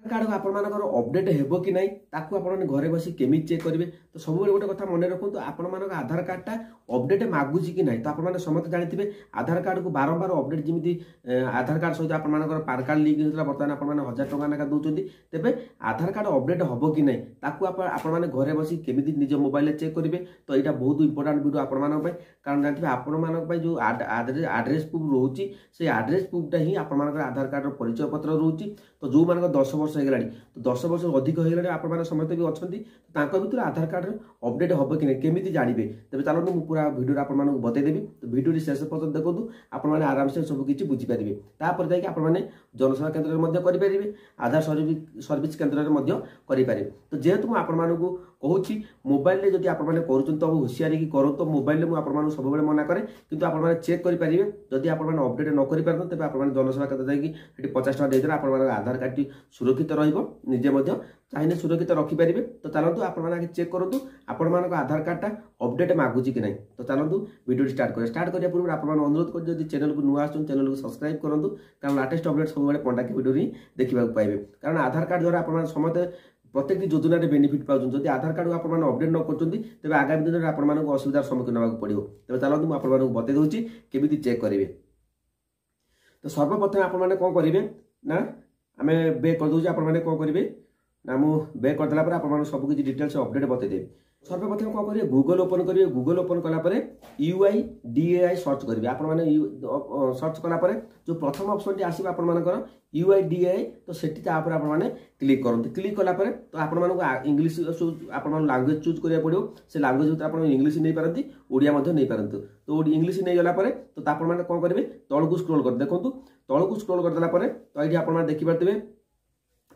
Card आपर update हेबो कि नहीं ताकू आपन घरे बसी केमी चेक करेंगे। तो सब गोटे कथा मन रखु आपण आधार कार्डटा अपडेट मागुची कि नहीं। तो आपने समस्त जानी आधार कार्ड को बारंबार अपडेट जमी आधार कार्ड सहित आपर पान कार्ड लिंक होता बर्तमान आपने 1000 टका ना दौरान तेज आधार कार्ड अपडेट हम कि नहीं ताकू आपने घरे बसी केमी निज मोबाइल चेक करेंगे। तो यहाँ बहुत इंपोर्टाट वीडियो आपण कारण जानते आपण जो आड्रेस प्रूफ रोचे से आड्रेस प्रूफटा ही आप आधार कार्ड परिचय पत्र रोचे। तो जो मान 10 वर्ष हो गलानी तो 10 वर्ष अधिक हो गलानी आपण समस्त भी अच्छा भर आधार कार्ड अपडेट हम कि केमी जानवे तेज चलते मुझे पूरा वीडियो आपको बतईदेवी। तो वीडियो शेष पर्यटन देखो आपने आराम से सबकि बुझीपारे तापर जाकि आपने जनसेवा केन्द्र में करेंगे आधार सर्विस केन्द्र में करेंगे। तो जेहेतु मुझे आपको कहूँ मोबाइल जब आपने कर तो होशियारी की करूँ तो मोबाइल मुझे आपको सब मना कै कि आपने चेक करेंगे जदि आपने अपडेट न कर पारे तेज आप जनसेवा केन्द्र जाकि 50 टका देते आप आधार कार्ड टी सुरक्षित रजे चाहिए सुरक्षित रखिपारे। तो चलतु आपने चेक करूँ आपण आधार कार्डटा अपडेट मागुची कि नहीं। तो चलतु वीडियो स्टार्ट करने पूर्व आप अनुरोध कर चैनल को नुआ आसुन चैनल को सब्सक्राइब करूँ कारण लेटेस्ट अपडेट सब पंडा की वीडियो ही देखा पाइबे। कारण आधार कार्ड द्वारा आप समस्त प्रत्येक योजना बेनिफिट पाँच जब आधार कार्ड आप अपडेट न कर आगामी दिन में आपको असुविधार सम्मुखीन होगा पड़ो। तेज चलते मुझे आपको बतई दूसरी केमी चेक करेंगे। तो सर्वप्रथम आपने कौन करेंगे ना आम बैक करदे आपने कौन करेंगे ना मुझे बैक करदेला आप सबकि डिटेल्स अपडेट बतईदेवी। सर्वप्रथम कौन करेंगे गूगल ओपन करेंगे। गूगल ओपन कलापर UIDAI सर्च करेंगे आपने सर्च कलापर जो प्रथम ऑप्शन टी आसो आपर UIDAI तो सेठी आपने क्लिक करते क्लिक कलापर तो आप इंग्लीश आप लांगुएज चूज करा पड़ो से लांगुएज भर आप इंग्लीश नहीं पारती ओडिया नहीं पारती। तो इंग्लीश नहीं गलापर तो आपने कौन करेंगे तल को स्क्रोल कर देखो तल को स्क्रोल करदेला तो ये आप देखिपे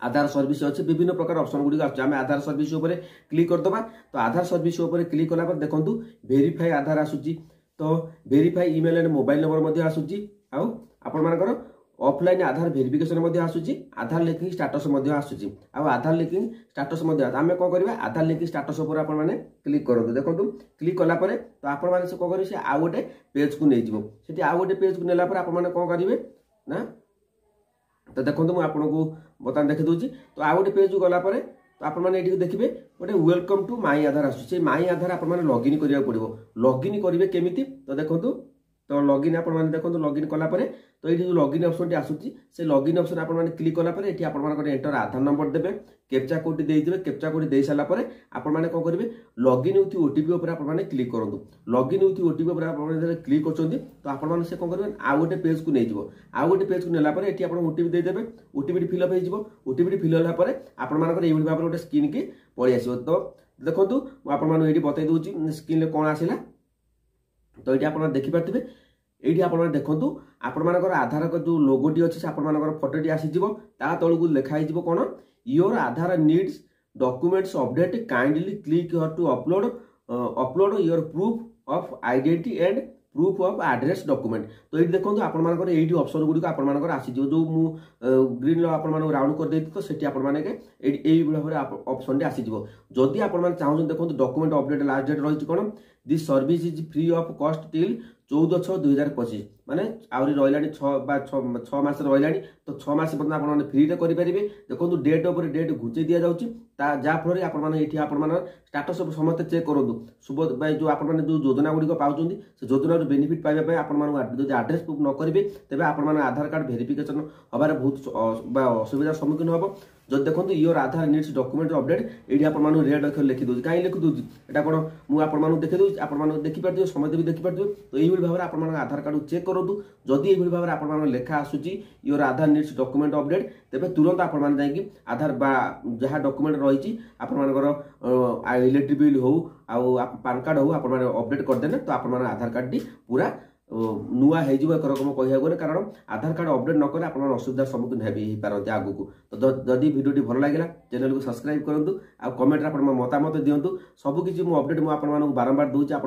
आधार सर्विस अच्छे विभिन्न प्रकार ऑप्शन गुड़ी आम आधार सर्विस क्लिक करदे। तो आधार सर्विस क्लिक कला देखो वेरीफाई आधार आसूची तो verify email and mobile number आसूची आपर ऑफलाइन आधार वेरिफिकेशन आसूची आधार लिंकिंग स्टाटस आसूची आधार लिंकिंग स्टाटस आम कौन करवा आधार लिंकिंग स्टाटस आपने क्लिक करूँ देखो क्लिक कलापर तो आपने कौन करेंगे आउ गोटे पेज को नहीं जी आउ गोटे पेज को नेला आपने कौन करेंगे ना तो देखो मुझे आपको बता देखी दूसरी। तो आउ गोटे पेज गलापर तो आपने देखिए गोटे वेलकम टू माई आधार आसूँ माई आधार आपने लॉगिन करा पड़ो लॉगिन करेंगे केमी तो देखो तो लॉगिन आपने देखो लॉगिन कलापर तो ये जो लॉगिन ऑप्शन टी आसूची से लॉगिन ऑप्शन आपने क्लिक कलापर ये आप एंटर आधार नंबर देवे कैप्चा कोड देते कैप्चा कोड दे सारापर आपने कौन करेंगे लॉगिन विथ ओटीपी आपने क्लिक करूँ लॉगिन विथ ओटीपी क्लिक कर तो आपने से कौन करेंगे आउ गोटे पेज को नहीं आउ गोटे पेज को नेलापर ये आप ओटीपी देदेवे ओटीपी फिलअप हो ओटीपी फिलअप होगापर आपर ये भाव गोटे स्क्रीन की पलि आस। तो देखो मुझे बतई दूसरी स्क्रीन कौन आसला तो ये आप देखिपारे ये आप देखो आपर आधार जो लोगोटी अच्छे आपर फटोटी आसीज तलू लिखाई कौन your Aadhaar needs documents update kindly click to upload your proof of identity and proof of address document. तो ये देखो आपर ये ऑप्शन गुड़ी आपर आसीज जो ग्रीन आपको राउंड कर देती तो सेठी भाव ऑप्शन आसीज जदि आप चाहते देखो डॉक्यूमेंट अपडेट लास्ट डेट रही कौन this service is free of cost till 14/6/2025 माने आउरी रहिलानी 6 मास रहिलानी तो 6 मास पर्यंत आपन फ्री रे करि परिबे। देखो डेट ऊपर डेट घुचे दिया जाउची जा फल आपन एठी आपन स्टेटस समस्त चेक करंतु सुबोध भाई जो आपन जो योजना गुडी को पाउचंदी से योजना बेनिफिट पाइबा पय आपन जो एड्रेस प्रूफ न करिवे तेबे आपन आधार कार्ड वेरिफिकेशन हबार बहुत असुविधा सम्मुखीन होबो। जो देखो your Aadhaar needs document update ये आपको रेड अक्षर लिखी दूसरी कहीं लिखी दूसरी यहाँ कौन मुझे आपको देखी दूसरी आप देखिपारे समस्त भी देखिपारे। तो यही भाव में आप आधार कार्ड चेक करूँ जदि यही भाव में आप लेखा आसूची your Aadhaar needs document update तेज तुरंत आप आधार जहाँ डॉक्यूमेंट रही आपर इलेक्ट्रिक बिल हो पान कार्ड हो आप अपडेट करदे तो आप आधार कार्ड टी पूरा नुआ हो रकम कह गले कारण आधार कार्ड अपडेट नक आप असुविधार सम्मुखीन होपारती आगू को। तो जदि वीडियो भल लगे चैनल को सब्सक्राइब करूँ आ कमेंट आप मतामत दिंतु सबकि अपडेट मुझे बारंबार दूसरी आप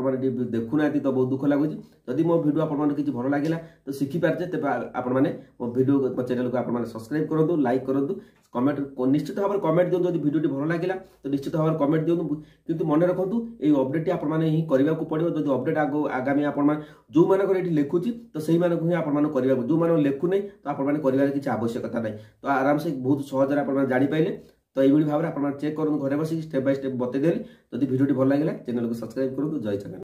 देखुना तो बहुत दुख लगुच जदि मो वीडियो आपको भल लगे तो शिखिपारे तेज आपने मो वीडियो चैनल को आप सब्सक्राइब करूँ लाइक करूँ कमेंट निश्चित भाव में कमेंट दिखाँ जब वीडियो भल लगे तो निश्चित भाव में कमेंट दिखाँ कि मन रखु ये अपडेट आपने ही करने को पड़ो जब अपडेट आगामी आप जो जोमानकर ये लिखुची तो से ही आपण करा जो मैंने लिखु नहीं तो आपण कर किसी आवश्यकता नहीं तो आराम से बहुत सहज आप जापारे तो ये भाव में आप चेक करूँ घर बस स्टेप बाय स्टेप बतेदेली जब वीडियो भल लगे चैनल को सब्सक्राइब करूँ। जय जगन्नाथ।